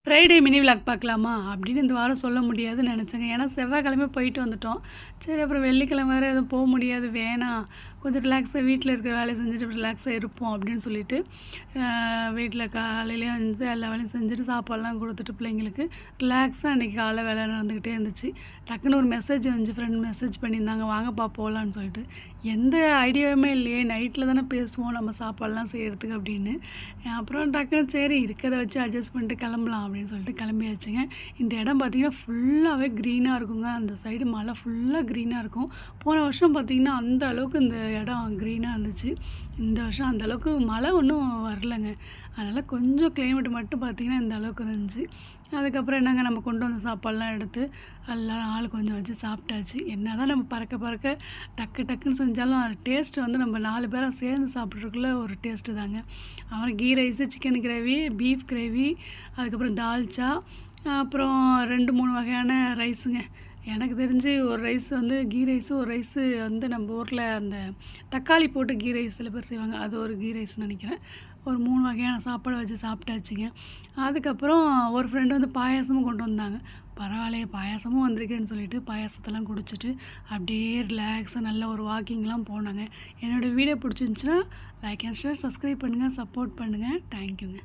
Friday mini vlog பார்க்கலாமா அப்படின்னு இந்த வாரம் சொல்ல முடியாதுன்னு நினச்சேங்க. ஏன்னா செவ்வாய்க்கிழமை போயிட்டு வந்துட்டோம். சரி அப்புறம் வெள்ளிக்கிழமை வேறு எதுவும் போக முடியாது, வேணாம் கொஞ்சம் ரிலாக்ஸாக வீட்டில் இருக்கிற வேலையை செஞ்சுட்டு ரிலாக்ஸாக இருப்போம் அப்படின்னு சொல்லிட்டு வீட்டில் காலையிலே வந்து எல்லா வேலையும் செஞ்சுட்டு சாப்பாடெலாம் கொடுத்துட்டு பிள்ளைங்களுக்கு ரிலாக்ஸாக அன்றைக்கி காலை வேலை நடந்துக்கிட்டே இருந்துச்சு. டக்குன்னு ஒரு மெசேஜ் வந்துச்சு, ஃப்ரெண்ட் மெசேஜ் பண்ணியிருந்தாங்க, வாங்கப்பா போகலான்னு சொல்லிட்டு. எந்த ஐடியாவுமே இல்லையே, நைட்டில் தானே பேசுவோம் நம்ம சாப்பாடெலாம் செய்கிறதுக்கு அப்படின்னு. அப்புறம் டக்குன்னு சரி இருக்கிறத வச்சு அட்ஜஸ்ட் பண்ணிட்டு கிளம்பலாம் அப்படின்னு சொல்லிட்டு கிளம்பியாச்சுங்க. இந்த இடம் பார்த்திங்கன்னா ஃபுல்லாகவே க்ரீனாக இருக்குங்க. அந்த சைடு மலை ஃபுல்லாக க்ரீனாக இருக்கும். போன வருஷம் பார்த்திங்கன்னா அந்த அளவுக்கு இந்த இடம் க்ரீனாக இருந்துச்சு. இந்த வருஷம் அந்த அளவுக்கு மழை ஒன்றும் வரலைங்க. அதனால் கொஞ்சம் கிளைமேட் மட்டும் பார்த்திங்கன்னா இந்த அளவுக்கு இருந்துச்சு. அதுக்கப்புறம் என்னங்க, நம்ம கொண்டு வந்த சாப்பாடெலாம் எடுத்து எல்லோரும் ஆள் கொஞ்சம் வச்சு சாப்பிட்டாச்சு. என்ன தான் நம்ம பறக்க டக்குன்னு செஞ்சாலும் அது டேஸ்ட்டு வந்து நம்ம 4 பேராக சேர்ந்து சாப்பிட்றதுக்குள்ள ஒரு டேஸ்ட்டு தாங்க. அப்புறம் ghee rice, chicken gravy, beef gravy, அதுக்கப்புறம் தால்ச்சா, அப்புறம் 2, 3 வகையான ரைஸுங்க. எனக்கு தெரிஞ்சு ஒரு ரைஸ் வந்து கீ ரைஸு, ஒரு ரைஸு வந்து நம்ம ஊரில் அந்த தக்காளி போட்டு கீ ரைஸ் சில பேர் செய்வாங்க, அது ஒரு கீ ரைஸ்னு நினைக்கிறேன். ஒரு 3 வகையான சாப்பாடு வச்சு சாப்பிட்டாச்சுங்க. அதுக்கப்புறம் ஒரு ஃப்ரெண்டு வந்து பாயாசமும் கொண்டு வந்தாங்க. பரவாயில்லையே பாயாசமும் வந்திருக்கேன்னு சொல்லிட்டு பாயாசத்தெல்லாம் குடிச்சிட்டு அப்படியே ரிலாக்ஸாக நல்ல ஒரு வாக்கிங்லாம் போனாங்க. என்னோடய வீடியோ பிடிச்சிருந்துச்சுன்னா லைக் அண்ட் ஷேர், சப்ஸ்கிரைப் பண்ணுங்கள், சப்போர்ட் பண்ணுங்கள். தேங்க்யூங்க.